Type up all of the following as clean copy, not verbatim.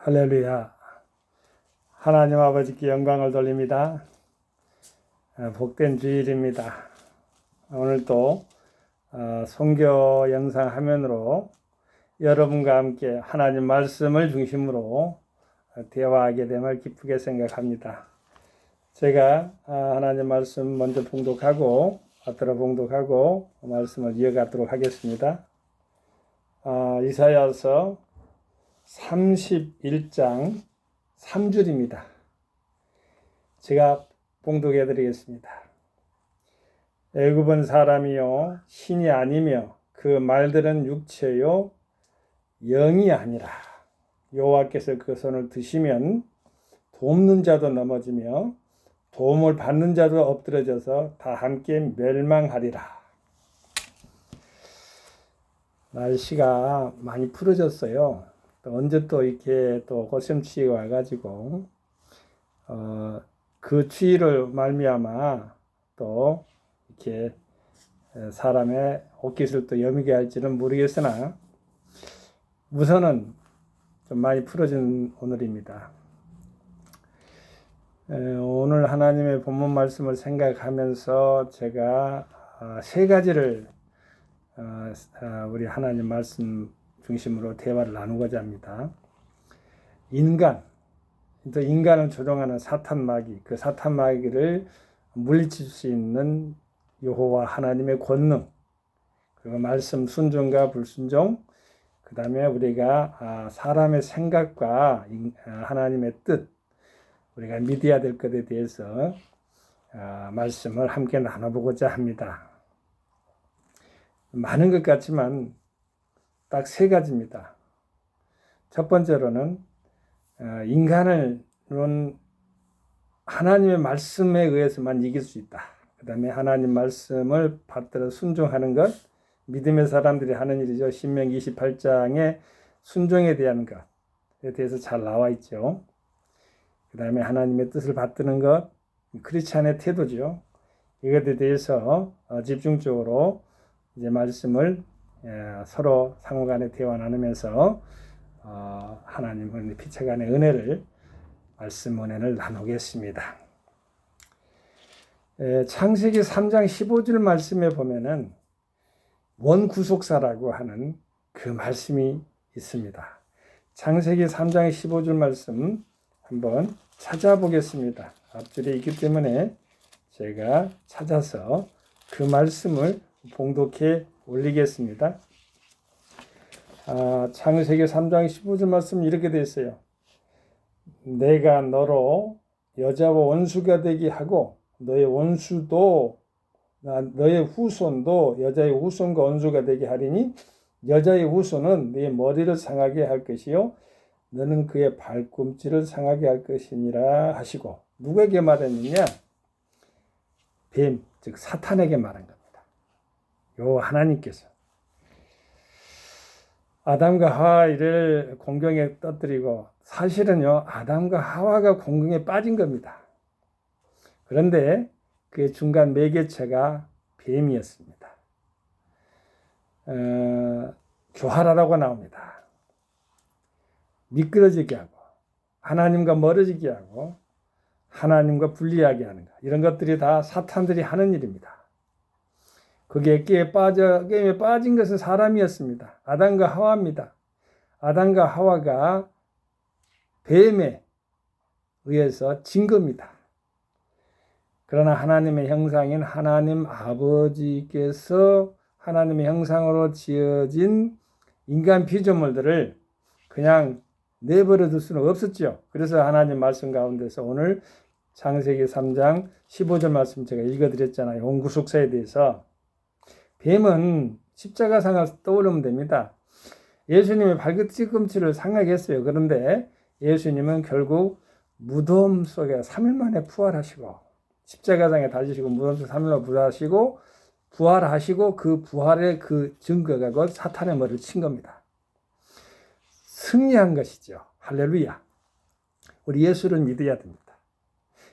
할렐루야. 하나님 아버지께 영광을 돌립니다. 복된 주일입니다. 오늘도 선교 영상 화면으로 여러분과 함께 하나님 말씀을 중심으로 대화하게 됨을 기쁘게 생각합니다. 제가 하나님 말씀 먼저 봉독하고 봉독하고 말씀을 이어가도록 하겠습니다. 이사야서 31장 3절입니다. 제가 봉독해 드리겠습니다. 애굽은 사람이요 신이 아니며 그 말들은 육체요 영이 아니라 여호와께서 그 손을 드시면 돕는 자도 넘어지며 도움을 받는 자도 엎드러져서 다 함께 멸망하리라. 날씨가 많이 풀어졌어요. 또 언제 또 이렇게 또 고슴추위가 와가지고 그 추위를 말미암아 또 이렇게 사람의 옷깃을 또 여미게 할지는 모르겠으나 우선은 좀 많이 풀어진 오늘입니다. 오늘 하나님의 본문 말씀을 생각하면서 제가 세 가지를 우리 하나님 말씀 중심으로 대화를 나누고자 합니다. 인간을 조종하는 사탄 마귀, 그 사탄 마귀를 물리칠 수 있는 여호와 하나님의 권능, 그리고 말씀 순종과 불순종, 그 다음에 우리가 사람의 생각과 하나님의 뜻, 우리가 믿어야 될 것에 대해서 말씀을 함께 나눠보고자 합니다. 많은 것 같지만 딱 세 가지입니다. 첫 번째로는 인간은 하나님의 말씀에 의해서만 이길 수 있다. 그 다음에 하나님 말씀을 받들어 순종하는 것, 믿음의 사람들이 하는 일이죠. 신명기 28장에 순종에 대한 것에 대해서 잘 나와 있죠. 그 다음에 하나님의 뜻을 받드는 것, 크리스찬의 태도죠. 이것에 대해서 집중적으로 이제 말씀을 서로 상호간에 대화 나누면서 하나님의 피차간의 은혜를 말씀 은혜를 나누겠습니다. 창세기 3장 15절 말씀에 보면은 원구속사라고 하는 그 말씀이 있습니다. 창세기 3장 15절 말씀 한번 찾아보겠습니다. 앞줄에 있기 때문에 제가 찾아서 그 말씀을 봉독해 올리겠습니다. 창세기 3장 15절 말씀 이렇게 되어 있어요. 내가 너로 여자와 원수가 되게 하고 너의 후손도 여자의 후손과 원수가 되게 하리니 여자의 후손은 네 머리를 상하게 할 것이요 너는 그의 발꿈치를 상하게 할 것이니라 하시고 누구에게 말했느냐? 뱀, 즉 사탄에게 말한 겁니다. 요 하나님께서 아담과 하와를 공경에 떠뜨리고 사실은요 아담과 하와가 공경에 빠진 겁니다. 그런데 그 중간 매개체가 뱀이었습니다. 교활하라고 나옵니다. 미끄러지게 하고 하나님과 멀어지게 하고 하나님과 분리하게 하는 것, 이런 것들이 다 사탄들이 하는 일입니다. 그게 게임에 빠진 것은 사람이었습니다. 아담과 하와입니다. 아담과 하와가 뱀에 의해서 진 겁니다. 그러나 하나님의 형상인 하나님 아버지께서 하나님의 형상으로 지어진 인간 피조물들을 그냥 내버려 둘 수는 없었죠. 그래서 하나님 말씀 가운데서 오늘 창세기 3장 15절 말씀 제가 읽어드렸잖아요. 원구속사에 대해서. 뱀은 십자가상을 떠오르면 됩니다. 예수님의 발뒤꿈치를 상하게 했어요. 그런데 예수님은 결국 무덤 속에 3일 만에 부활하시고 십자가상에 달리시고 무덤 속에 3일 만에 부활하시고 그 부활의 그 증거가 곧 사탄의 머리를 친 겁니다. 승리한 것이죠. 할렐루야. 우리 예수를 믿어야 됩니다.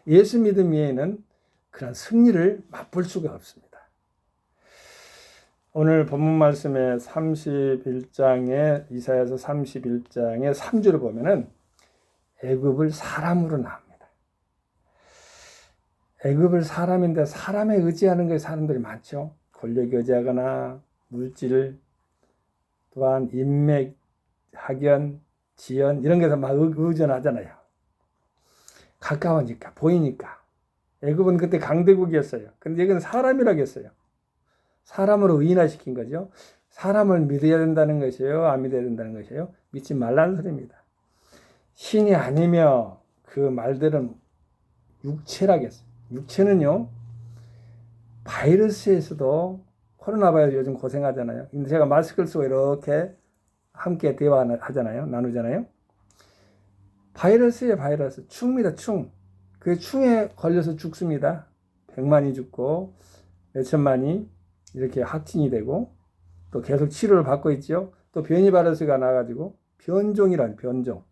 예수 믿음 외에는 그런 승리를 맛볼 수가 없습니다. 오늘 본문 말씀의 31장에 이사야서 31장의 3절을 보면은 애굽을 사람으로 나옵니다. 애굽을 사람인데 사람에 의지하는 게 사람들이 많죠. 권력에 의지하거나 물질, 또한 인맥, 학연, 지연 이런 게서 막 의존하잖아요. 가까우니까 보이니까. 애굽은 그때 강대국이었어요. 근데 여기는 사람이라고 했어요. 사람으로 의인화시킨 거죠. 사람을 믿어야 된다는 것이에요? 안 믿어야 된다는 것이에요? 믿지 말라는 소리입니다. 신이 아니며 그 말들은 육체라겠어요. 육체는요, 바이러스에서도 코로나 바이러스 요즘 고생하잖아요. 근데 제가 마스크를 쓰고 이렇게 함께 대화하잖아요. 나누잖아요. 바이러스예요, 바이러스. 충입니다, 충. 그 충에 걸려서 죽습니다. 100만이 죽고 몇천만이 이렇게 확진이 되고 또 계속 치료를 받고 있죠. 또 변이 바이러스가 나와가지고 변종이란 변종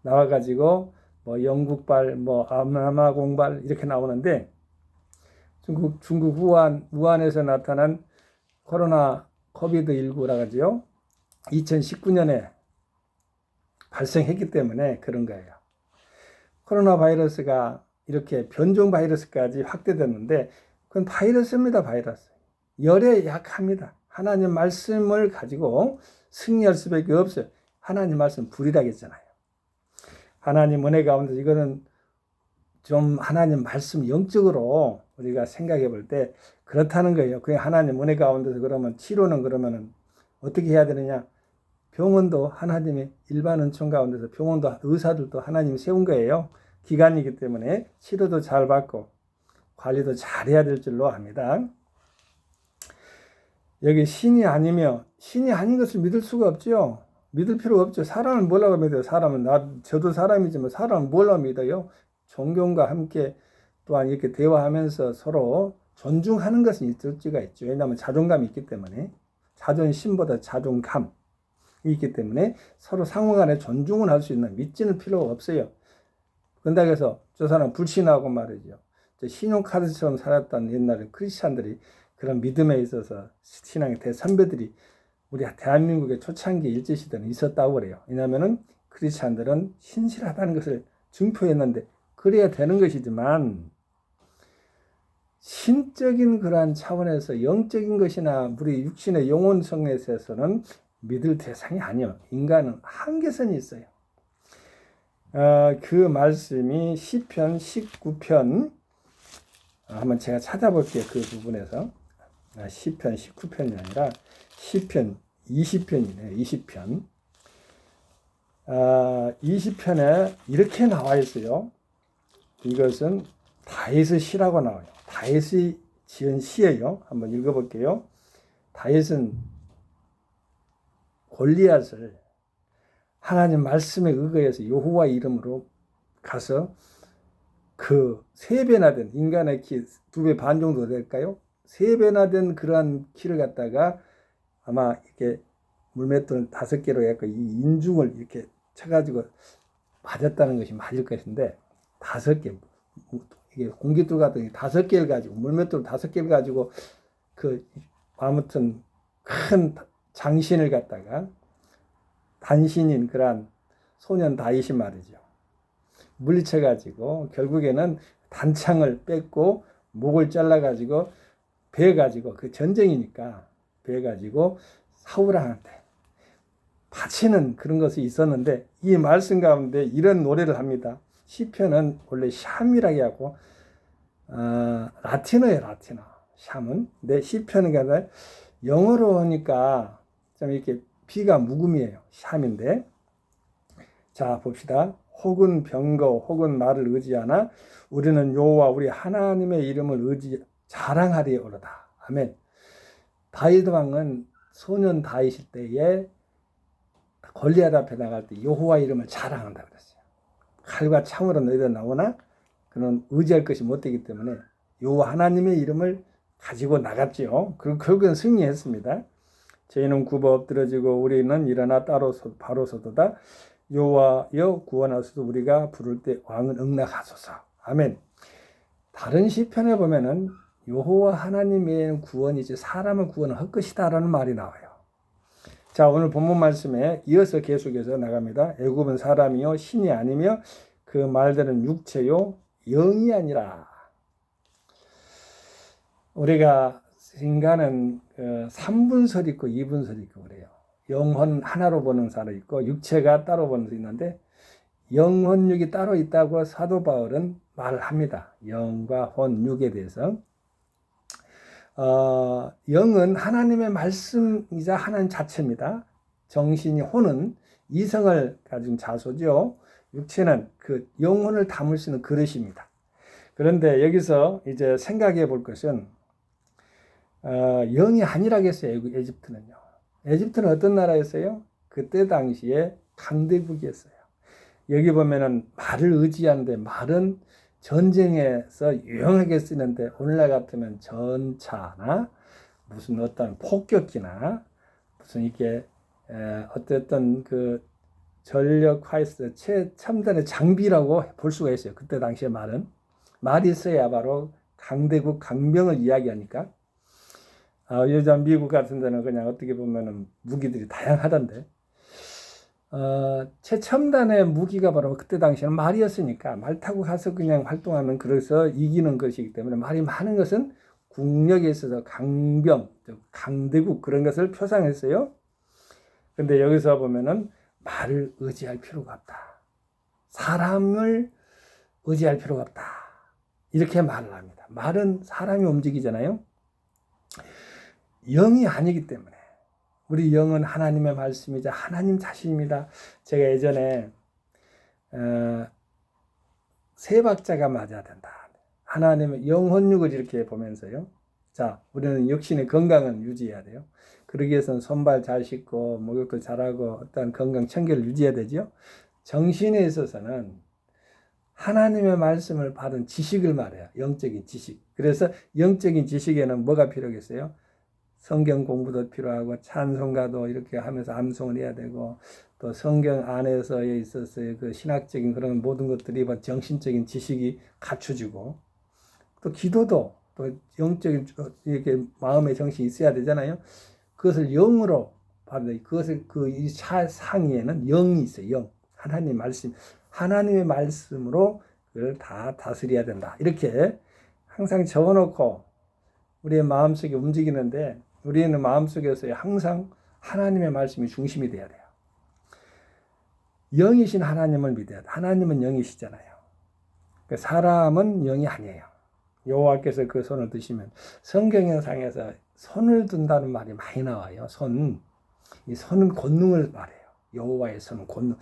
나와가지고 뭐 영국발, 뭐 아마공발 이렇게 나오는데 중국 우한에서 나타난 코로나 코비드19라 가지고 2019년에 발생했기 때문에 그런 거예요. 코로나 바이러스가 이렇게 변종 바이러스까지 확대됐는데 그건 바이러스입니다. 바이러스. 열에 약합니다. 하나님 말씀을 가지고 승리할 수밖에 없어요. 하나님 말씀 불이라고 했잖아요. 하나님 은혜 가운데 이거는 좀 하나님 말씀 영적으로 우리가 생각해 볼 때 그렇다는 거예요. 그 하나님 은혜 가운데서 그러면 치료는 그러면은 어떻게 해야 되느냐? 병원도 하나님의 일반 은총 가운데서 병원도 의사들도 하나님이 세운 거예요. 기관이기 때문에 치료도 잘 받고 관리도 잘해야 될 줄로 압니다. 여기 신이 아니며 신이 아닌 것을 믿을 수가 없죠. 믿을 필요 없죠. 사람을 뭐라고 믿어요? 사람은 저도 사람이지만 사람을 뭐라고 믿어요? 존경과 함께 또한 이렇게 대화하면서 서로 존중하는 것은 있을 수가 있죠. 왜냐하면 자존감이 있기 때문에 자존심보다 자존감이 있기 때문에 서로 상호간에 존중을 할 수 있는 믿지는 필요가 없어요. 그런다고 해서 저 사람 불신하고 말이죠. 신용카드처럼 살았던 옛날에 크리스찬들이 그런 믿음에 있어서 신앙의 대선배들이 우리 대한민국의 초창기 일제시대는 있었다고 그래요. 왜냐하면 크리스찬들은 신실하다는 것을 증표했는데 그래야 되는 것이지만 신적인 그러한 차원에서 영적인 것이나 우리 육신의 영혼성에 있어서는 믿을 대상이 아니에요. 인간은 한계선이 있어요. 그 말씀이 시편 19편 한번 제가 찾아볼게요. 그 부분에서 시편 19편이 아니라 시편 20편이네요. 20편 20편에 이렇게 나와 있어요. 이것은 다윗의 시라고 나와요. 다윗이 지은 시예요. 한번 읽어볼게요. 다윗은 골리앗을 하나님 말씀에 의거해서 여호와 이름으로 가서 그 3배나 된 인간의 키 2배 반 정도 될까요? 3배나 된 그러한 키를 갖다가 아마 이렇게 물맷돌 5개로 해서 이 인중을 이렇게 쳐가지고 맞았다는 것이 맞을 것인데 5개 이게 공깃돌 같은 5개를 가지고 물맷돌 5개를 가지고 그 아무튼 큰 장신을 갖다가 단신인 그러한 소년 다윗이 말이죠. 물리쳐가지고 결국에는 단창을 뺏고 목을 잘라가지고 베어가지고 그 전쟁이니까 베어가지고 사울왕한테 바치는 그런 것이 있었는데 이 말씀 가운데 이런 노래를 합니다. 시편은 원래 샴이라고 하고 라틴어예요. 라틴어. 샴은. 근데 시편은 영어로 하니까 좀 이렇게 비가 묵음이에요. 샴인데 자 봅시다. 혹은 병거 혹은 나를 의지하나 우리는 여호와 우리 하나님의 이름을 자랑하리오로다. 아멘. 다윗 왕은 소년 다윗일 때에 골리앗 앞에 나갈 때 여호와 이름을 자랑한다 그랬어요. 칼과 창으로 너희들 나오나 그는 의지할 것이 못 되기 때문에 여호와 하나님의 이름을 가지고 나갔지요. 결국은 승리했습니다. 저희는 굽어 엎드러지고 우리는 일어나 바로 서도다. 여호와여 구원하소서. 우리가 부를 때 왕은 응낙하소서. 아멘. 다른 시편에 보면은 여호와 하나님 외에는 구원이지 사람을 구원은 헛것이다라는 말이 나와요. 자, 오늘 본문 말씀에 이어서 계속해서 나갑니다. 애굽은 사람이요 신이 아니며 그 말들은 육체요 영이 아니라. 우리가 인간은 3분설 있고 2분설 있고 그래요. 영혼 하나로 보는 사람 있고 육체가 따로 보는 수 있는데, 영혼육이 따로 있다고 사도 바울은 말을 합니다. 영과 혼, 육에 대해서. 영은 하나님의 말씀이자 하나님 자체입니다. 정신이, 혼은 이성을 가진 자소죠. 육체는 그 영혼을 담을 수 있는 그릇입니다. 그런데 여기서 이제 생각해 볼 것은 영이 아니라겠어요. 에집트는요. 에집트는 어떤 나라였어요? 그때 당시에 강대국이었어요. 여기 보면은 말을 의지하는데, 말은 전쟁에서 유용하게 쓰는데, 오늘날 같으면 전차나 무슨 어떤 폭격기나 무슨 이게 어떤 그 전력화해서 최첨단의 장비라고 볼 수가 있어요. 그때 당시에 말이 있어야 바로 강대국 강병을 이야기하니까. 요즘 미국 같은 데는 그냥 어떻게 보면은 무기들이 다양하던데, 최첨단의 무기가 바로 그때 당시에는 말이었으니까, 말 타고 가서 그냥 활동하면 그래서 이기는 것이기 때문에, 말이 많은 것은 국력에 있어서 강병, 강대국 그런 것을 표상했어요. 근데 여기서 보면은 말을 의지할 필요가 없다. 사람을 의지할 필요가 없다. 이렇게 말을 합니다. 말은 사람이 움직이잖아요. 영이 아니기 때문에. 우리 영은 하나님의 말씀이자 하나님 자신입니다. 제가 예전에 세 박자가 맞아야 된다. 하나님의 영혼육을 이렇게 보면서요. 자, 우리는 육신의 건강은 유지해야 돼요. 그러기 위해서는 손발 잘 씻고 목욕도 잘하고 어떤 건강 청결을 유지해야 되죠. 정신에 있어서는 하나님의 말씀을 받은 지식을 말해요. 영적인 지식. 그래서 영적인 지식에는 뭐가 필요하겠어요? 성경 공부도 필요하고 찬송가도 이렇게 하면서 암송을 해야 되고, 또 성경 안에서 있어서의 그 신학적인 그런 모든 것들이 정신적인 지식이 갖춰지고, 또 기도도 또 영적인 이렇게 마음의 정신이 있어야 되잖아요. 그것을 영으로 받는, 그것을 이 상위에는 영이 있어요. 영. 하나님의 말씀으로 그걸 다 다스려야 된다. 이렇게 항상 적어놓고 우리의 마음속에 움직이는데, 우리는 마음속에서 항상 하나님의 말씀이 중심이 돼야 돼요. 영이신 하나님을 믿어야 돼. 하나님은 영이시잖아요. 사람은 영이 아니에요. 여호와께서 그 손을 드시면, 성경상에서 손을 든다는 말이 많이 나와요. 이 손은 권능을 말해요. 여호와의 손은 권능.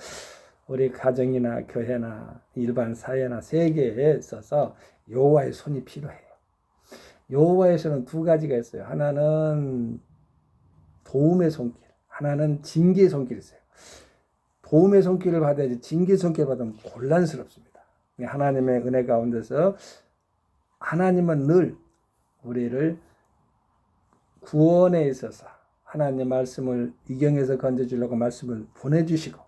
우리 가정이나 교회나 일반 사회나 세계에 있어서 여호와의 손이 필요해요. 여호와의 손은 두 가지가 있어요. 하나는 도움의 손길, 하나는 징계의 손길이 있어요. 도움의 손길을 받아야지 징계의 손길을 받으면 곤란스럽습니다. 하나님의 은혜 가운데서 하나님은 늘 우리를 구원에 있어서 하나님의 말씀을 이경에서 건져주려고 말씀을 보내주시고,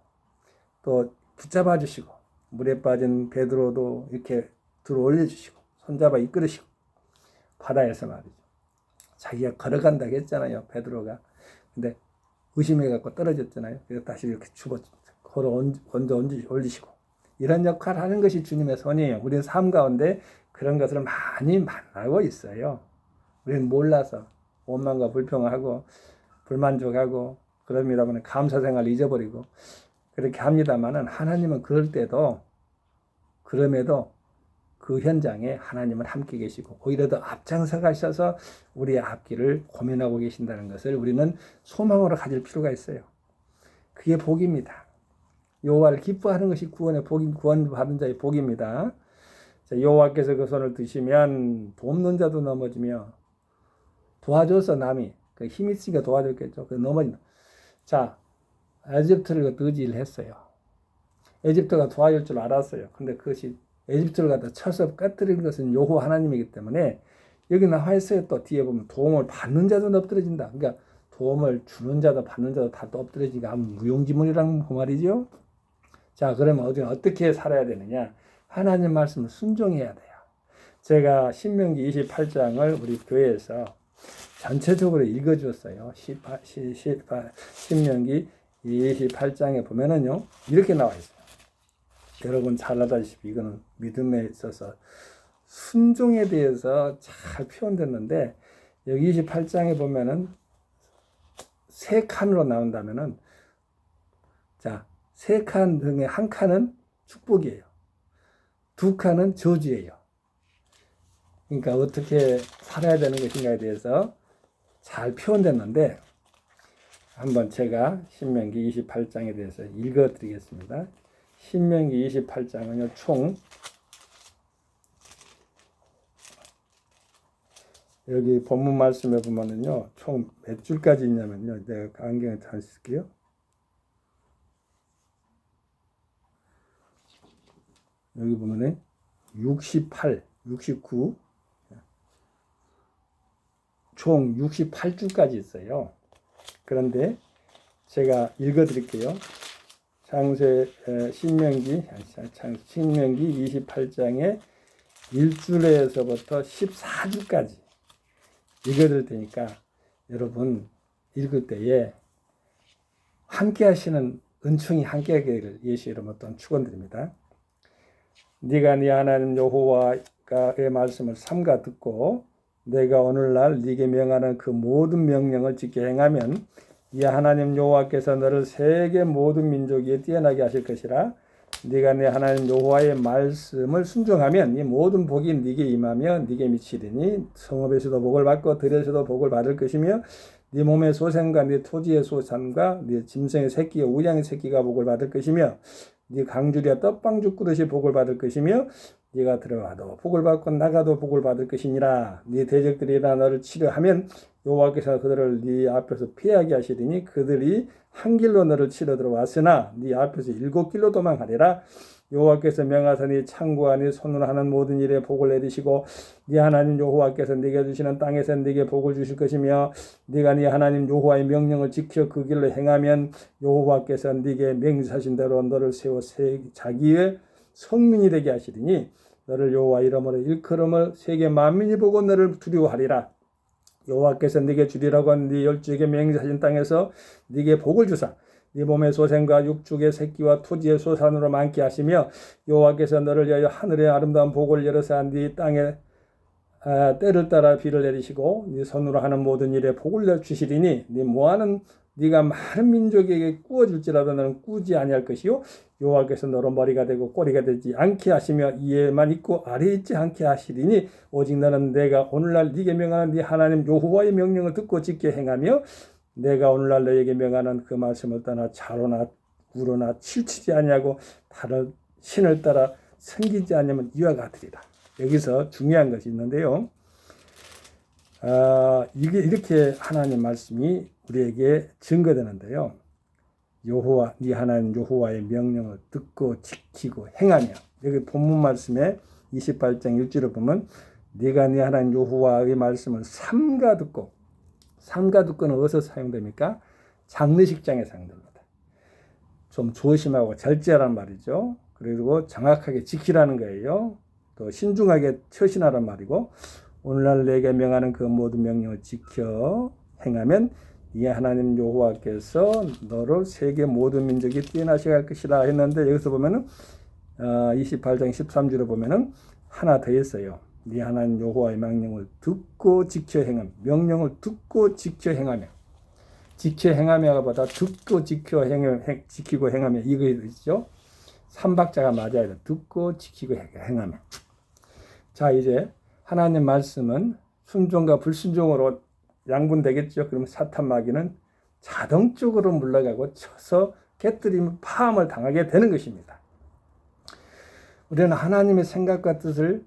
또 붙잡아 주시고, 물에 빠진 베드로도 이렇게 들어 올려주시고, 손잡아 이끌으시고, 바다에서 말이죠. 자기가 걸어간다고 했잖아요, 베드로가. 근데 의심해갖고 떨어졌잖아요. 그래서 다시 이렇게 걸어 얹어 올리시고. 이런 역할을 하는 것이 주님의 손이에요. 우리는 삶 가운데 그런 것을 많이 만나고 있어요. 우리는 몰라서 원망과 불평하고 불만족하고 그럽니다 보니 감사 생활을 잊어버리고 그렇게 합니다만은, 하나님은 그럴 때도, 그럼에도 그 현장에 하나님은 함께 계시고 오히려 더 앞장서 가셔서 우리의 앞길을 고민하고 계신다는 것을 우리는 소망으로 가질 필요가 있어요. 그게 복입니다. 여호와를 기뻐하는 것이 구원의 복인, 구원받은 자의 복입니다. 자, 여호와께서 그 손을 드시면 돕는 자도 넘어지며, 도와줘서 남이 그 힘 있으니까 도와줬겠죠. 그 넘어진다. 자, 에집트를 의지를 했어요. 에집트가 도와줄 줄 알았어요. 근데 그것이 에집트를 갖다 쳐서 깨뜨리는 것은 여호와 하나님이기 때문에, 여기 나와 있어요. 또 뒤에 보면 도움을 받는 자도 엎드려진다. 그러니까 도움을 주는 자도 받는 자도 다 엎드려지니까 아무 무용지물이란 그 말이죠. 자, 그러면 어떻게 살아야 되느냐? 하나님 말씀을 순종해야 돼요. 제가 신명기 28장을 우리 교회에서 전체적으로 읽어주었어요. 신명기 28장에 보면은요, 이렇게 나와 있어요. 여러분 잘 알다시피 이거는 믿음에 있어서 순종에 대해서 잘 표현됐는데, 여기 28장에 보면은 세 칸으로 나온다면은, 자, 세 칸 중에 한 칸은 축복이에요. 두 칸은 저주예요. 그러니까 어떻게 살아야 되는 것인가에 대해서 잘 표현됐는데, 한번 제가 신명기 28장에 대해서 읽어드리겠습니다. 신명기 28장은요, 총 여기 본문 말씀에 보면은요, 총 몇 줄까지 있냐면요, 내가 안경에 다시 쓸게요. 여기 보면은 68, 69, 총 68줄까지 있어요. 그런데 제가 읽어드릴게요. 신명기 28장의 1줄에서부터 14줄까지 읽어드릴 테니까 여러분 읽을 때에 함께 하시는 은총이 함께 하기를 예수 이름으로 또한 축원드립니다. 네가 네 하나님 여호와의 말씀을 삼가 듣고 내가 오늘날 네게 명하는 그 모든 명령을 지켜 행하면 이 하나님 여호와께서 너를 세계 모든 민족 위에 뛰어나게 하실 것이라. 네가 네 하나님 여호와의 말씀을 순종하면 이 모든 복이 네게 임하며 네게 미치리니 성읍에서도 복을 받고 들에서도 복을 받을 것이며 네 몸의 소생과 네 토지의 소산과 네 짐승의 새끼와 우양의 새끼가 복을 받을 것이며 네 강주리와 떡방죽 그릇이 복을 받을 것이며 네가 들어가도 복을 받고 나가도 복을 받을 것이니라. 네 대적들이나 너를 치려하면 여호와께서 그들을 네 앞에서 피하게 하시리니 그들이 한 길로 너를 치러 들어왔으나 네 앞에서 7길로 도망하리라. 여호와께서 명하사 네 창고와 네 손으로 하는 모든 일에 복을 내리시고 네 하나님 여호와께서 네게 주시는 땅에서 네게 복을 주실 것이며 네가 네 하나님 여호와의 명령을 지켜 그 길로 행하면 여호와께서 네게 맹세하신 대로 너를 세워 자기의 성민이 되게 하시리니 너를 여호와 이름으로 일컬음을 세계 만민이 보고 너를 두려워하리라. 여호와께서 네게 주리라고 한 네 열조에게 맹세하신 땅에서 네게 복을 주사 네 몸의 소생과 육축의 새끼와 토지의 소산으로 많게 하시며 여호와께서 너를 위하여 하늘의 아름다운 복을 열어서 네 땅에 때를 따라 비를 내리시고 네 손으로 하는 모든 일에 복을 주시리니 네 모아는 네가 많은 민족에게 꾸어줄지라도 너는 꾸지 아니할 것이요 여호와께서 너로 머리가 되고 꼬리가 되지 않게 하시며 위에만 있고 아래에 있지 않게 하시리니 오직 너는 내가 오늘날 네게 명하는 네 하나님 여호와의 명령을 듣고 지켜 행하며 내가 오늘날 너에게 명하는 그 말씀을 떠나 자로나 우로나 치우치지 아니하고 다른 신을 따라 섬기지 않으면 이와 같으리라. 여기서 중요한 것이 있는데요. 이게 이렇게 하나님 말씀이 우리에게 증거되는데요. 여호와, 네 하나님 여호와의 명령을 듣고 지키고 행하며, 여기 본문 말씀에 28장 1절을 보면 네가 네 하나님 여호와의 말씀을 삼가 듣고는 어디서 사용됩니까? 장례식장에 사용됩니다. 좀 조심하고 절제하란 말이죠. 그리고 정확하게 지키라는 거예요. 또 신중하게 처신하란 말이고 오늘날 내게 명하는 그 모든 명령을 지켜 행하면 이 하나님 여호와께서 너를 세계 모든 민족이 뛰어나시게 할 것이라 했는데 여기서 보면은 28장 13절에 보면은 하나 더 있어요. 네 하나님 여호와의 명령을 듣고 지켜 행함. 명령을 듣고 지켜 행하며. 지켜 행하며보다 듣고 지키고 행하며 이거 있죠. 3박자가 맞아야 돼. 듣고 지키고 행하며. 자, 이제 하나님 말씀은 순종과 불순종으로 양분되겠죠. 그러면 사탄 마귀는 자동적으로 물러가고 쳐서 깨뜨리면 파함을 당하게 되는 것입니다. 우리는 하나님의 생각과 뜻을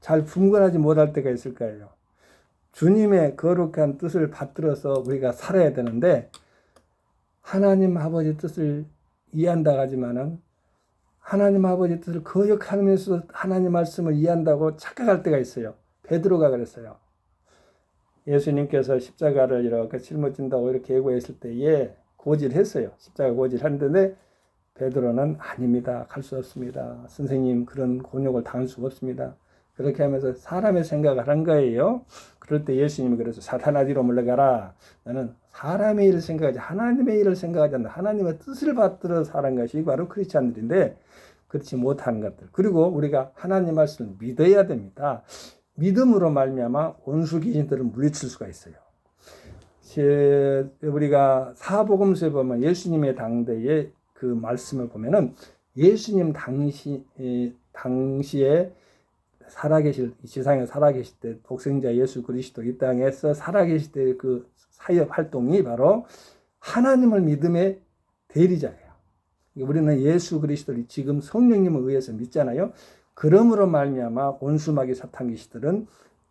잘 분간하지 못할 때가 있을 거예요. 주님의 거룩한 뜻을 받들어서 우리가 살아야 되는데 하나님 아버지 뜻을 이해한다고 하지만은 하나님 아버지 뜻을 거역하면서 하나님 말씀을 이해한다고 착각할 때가 있어요. 베드로가 그랬어요. 예수님께서 십자가를 이렇게 짊어진다고 이렇게 예고했을 때에 고질했어요. 십자가 고질했는데 베드로는 아닙니다. 갈 수 없습니다. 선생님 그런 곤욕을 당할 수가 없습니다. 그렇게 하면서 사람의 생각을 한 거예요. 그럴 때 예수님이 그래서 사탄아 뒤로 물러가라. 나는 사람의 일을 생각하지 하나님의 일을 생각하지 않는다. 하나님의 뜻을 받들어 사는 것이 바로 크리스찬들인데 그렇지 못하는 것들. 그리고 우리가 하나님 말씀을 믿어야 됩니다. 믿음으로 말미암아 원수 귀신들을 물리칠 수가 있어요. 우리가 사복음서에 보면 예수님의 당대의 그 말씀을 보면은 예수님 당시에 살아계실 지상에 살아계실 때 독생자 예수 그리스도 이 땅에서 살아계실 때 그 사역 활동이 바로 하나님을 믿음의 대리자예요. 우리는 예수 그리스도를 지금 성령님에 의해서 믿잖아요. 그러므로 말미암아 원수마귀 사탄 귀신들은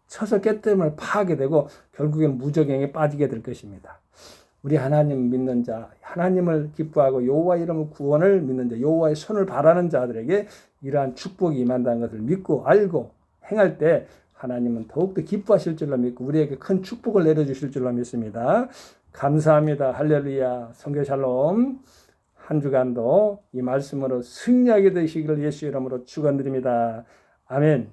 쳐서 깨뜨림을 파하게 되고 결국엔 무저갱에 빠지게 될 것입니다. 우리 하나님 믿는 자, 하나님을 기뻐하고 여호와 이름의 구원을 믿는 자, 여호와의 손을 바라는 자들에게 이러한 축복이 임한다는 것을 믿고 알고 행할 때 하나님은 더욱더 기뻐하실 줄로 믿고 우리에게 큰 축복을 내려주실 줄로 믿습니다. 감사합니다. 할렐루야. 성교 샬롬. 한 주간도 이 말씀으로 승리하게 되시기를 예수 이름으로 축원드립니다. 아멘.